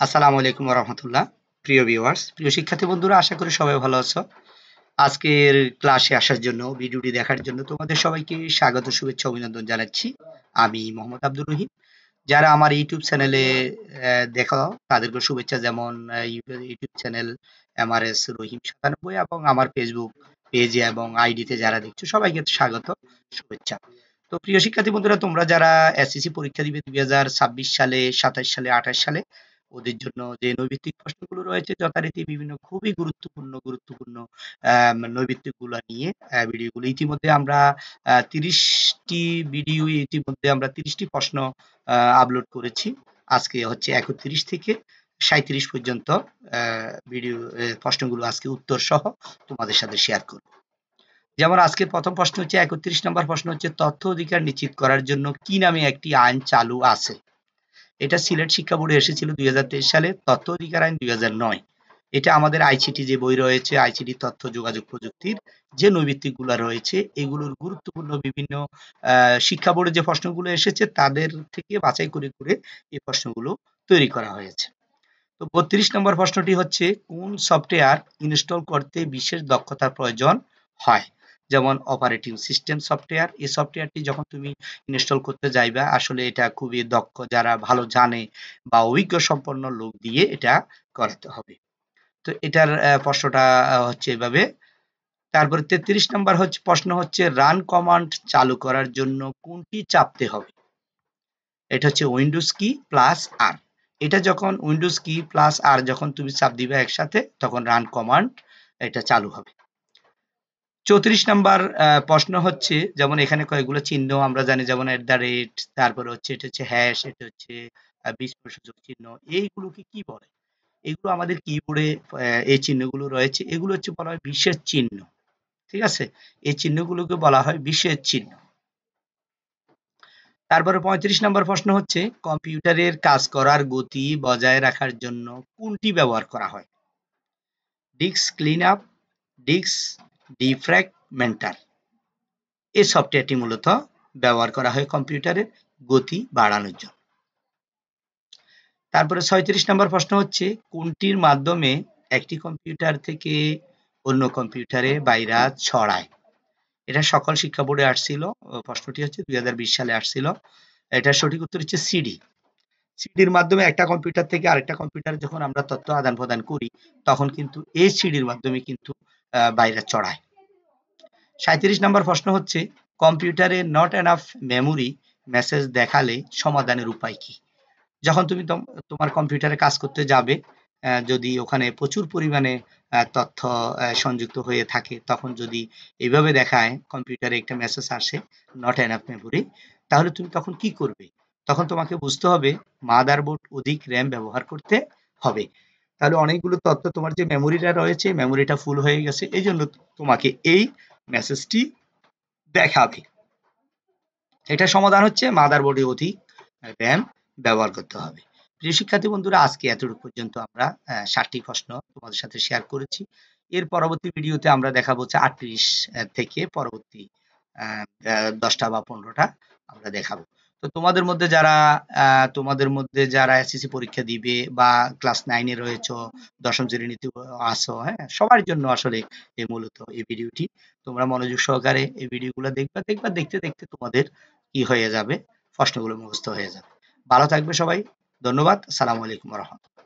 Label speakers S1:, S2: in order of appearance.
S1: আসসালামু আলাইকুম রহমতুল্লাহ। প্রিয় ভিউয়ার্স, প্রিয় শিক্ষার্থী বন্ধুরা, আশা করি সবাই ভালো আছো। আজকের ক্লাসে আসার জন্য, ভিডিওটি দেখার জন্য তোমাদের সবাইকে স্বাগত, শুভেচ্ছা, অভিনন্দন জানাচ্ছি। আমি মোহাম্মদ আব্দুর রহিম। যারা আমার ইউটিউব চ্যানেলে দেখো তাদেরকে শুভেচ্ছা, যেমন ইউটিউব চ্যানেল এমআরএস রহিম 97 এবং আমার ফেসবুক পেজে এবং আইডিতে যারা দেখছো সবাইকে স্বাগত, শুভেচ্ছা। তো প্রিয় শিক্ষার্থী বন্ধুরা, তোমরা যারা এসএসসি পরীক্ষা দিবে 2026 সালে, 27 সালে, 28 সালে, ওদের জন্য যে নৈবিত্তিক প্রশ্নগুলো রয়েছে যথারীতি বিভিন্ন খুবই গুরুত্বপূর্ণ নৈবিত্তিকগুলো নিয়ে ভিডিওগুলো ইতিমধ্যে আমরা 30টি ভিডিও, ইতিমধ্যে আমরা 30টি প্রশ্ন আপলোড করেছি। আজকে হচ্ছে 31 থেকে 37 পর্যন্ত ভিডিও প্রশ্নগুলো আজকে উত্তর সহ তোমাদের সাথে শেয়ার করব। যেমন আজকের প্রথম প্রশ্ন হচ্ছে 31 নম্বর প্রশ্ন হচ্ছে, তথ্য অধিকার নিশ্চিত করার জন্য কি নামে একটি আইন চালু আছে? এটা সিলেট শিক্ষা বোর্ডে এসেছিল 2023 সালে, তথ্য অধিকার আইন 2009। এটা আমাদের আইসিটি যে বই রয়েছে, আইসিটি তথ্য যোগাযোগ প্রযুক্তির যে নৈবিত্তিকগুলো রয়েছে, এগুলোর গুরুত্বপূর্ণ বিভিন্ন শিক্ষা বোর্ডে যে প্রশ্নগুলো এসেছে তাদের থেকে বাছাই করে করে এই প্রশ্নগুলো তৈরি করা হয়েছে। তো 32 নম্বর প্রশ্নটি হচ্ছে, কোন সফটওয়্যার ইনস্টল করতে বিশেষ দক্ষতার প্রয়োজন হয়? যেমন অপারেটিং সিস্টেম সফটওয়্যার, এই সফটওয়্যারটি যখন তুমি ইনস্টল করতে যাইবা, আসলে এটা খুবই দক্ষ, যারা ভালো জানে বা অভিজ্ঞ সম্পন্ন লোক দিয়ে এটা করাতে হবে। তো এটার প্রশ্নটা হচ্ছে এভাবে। তারপরে 33 নম্বর হচ্ছে প্রশ্ন হচ্ছে, রান কমান্ড চালু করার জন্য কোনটি চাপতে হবে? এটা হচ্ছে উইন্ডোজ কি প্লাস আর। এটা যখন উইন্ডোজ কি প্লাস আর যখন তুমি চাপ দিবে একসাথে, তখন রান কমান্ড এটা চালু হবে। 34 নাম্বার প্রশ্ন হচ্ছে, যেমন এখানে কয়েকগুলো চিহ্ন আমরা জানি, যেমন @, তারপরে হচ্ছে এটা হচ্ছে হ্যাশ, এটা হচ্ছে বিস্ময়সূচক চিহ্ন। এইগুলোকে কি বলে? এগুলো আমাদের কিবোর্ডে এই চিহ্নগুলো রয়েছে, এগুলো হচ্ছে বলা হয় বিশেষ চিহ্ন। ঠিক আছে? এই চিহ্নগুলোকে বলা হয় বিশেষ চিহ্ন। তারপরে 35 নম্বর প্রশ্ন হচ্ছে, কম্পিউটারের কাজ করার গতি বজায় রাখার জন্য কোনটি ব্যবহার করা হয়? Disk clean up, disk defragmenter. এই সফটওয়্যারটি মূলত ব্যবহার করা হয় কম্পিউটারের গতি বাড়ানোর জন্য। তারপরে 36 নম্বর প্রশ্ন হচ্ছে, কোনটির মাধ্যমে একটি কম্পিউটার থেকে অন্য কম্পিউটারে ভাইরাস ছড়ায়? এটা সকল শিক্ষা বোর্ডে আসছিল। প্রশ্নটি হচ্ছে 2020 সালে আসছিল। এটার সঠিক উত্তর হচ্ছে সিডি। সিডির মাধ্যমে একটা কম্পিউটার থেকে আরেকটা কম্পিউটারে যখন আমরা তথ্য আদান প্রদান করি, তখন কিন্তু এই সিডির মাধ্যমে কিন্তু ভাইরাস ছড়ায়। 37 নম্বর প্রশ্ন হচ্ছে, কম্পিউটারে নট এনাফ মেমোরি মেসেজ দেখালে সমাধানের উপায় কি? যখন তুমি তোমার কম্পিউটারে কাজ করতে যাবে, যদি ওখানে প্রচুর পরিমাণে তথ্য সংযুক্ত হয়ে থাকে, তখন যদি এইভাবে দেখায় কম্পিউটারে একটা মেসেজ আসে নট এনাফ মেমোরি, তাহলে তুমি তখন কি করবে? তখন তোমাকে বুঝতে হবে মাদারবোর্ড অধিক র্যাম ব্যবহার করতে হবে। তাহলে অনেকগুলো তথ্য, তোমার যে মেমোরিটা রয়েছে মেমোরিটা ফুল হয়ে গেছে, এই জন্য তোমাকে এই মেসেজটি দেখাবে। এটা সমাধান হচ্ছে মাদারবোর্ডে অধিক র্যাম ব্যবহার করতে হবে। প্রিয় শিক্ষার্থী বন্ধুরা, আজকে এতটুকু পর্যন্ত আমরা 60টি প্রশ্ন তোমাদের সাথে শেয়ার করেছি। এর পরবর্তী ভিডিওতে আমরা দেখাবো হচ্ছে 38 থেকে পরবর্তী 10টা বা 15টা আমরা দেখাবো। তো তোমাদের মধ্যে যারা এসএসসি পরীক্ষা দিবে বা ক্লাস 9 এ রয়েছো, দশম শ্রেণীতে আছো, হ্যাঁ, সবার জন্য আসলে মূলত এই ভিডিওটি। তোমরা মনোযোগ সহকারে এই ভিডিওগুলো দেখবা, দেখতে দেখতে তোমাদের কি হয়ে যাবে, প্রশ্নগুলো মুখস্থ হয়ে যাবে। ভালো থাকবে সবাই। ধন্যবাদ। আসসালামু আলাইকুম ওয়া রাহমাতুল্লাহ।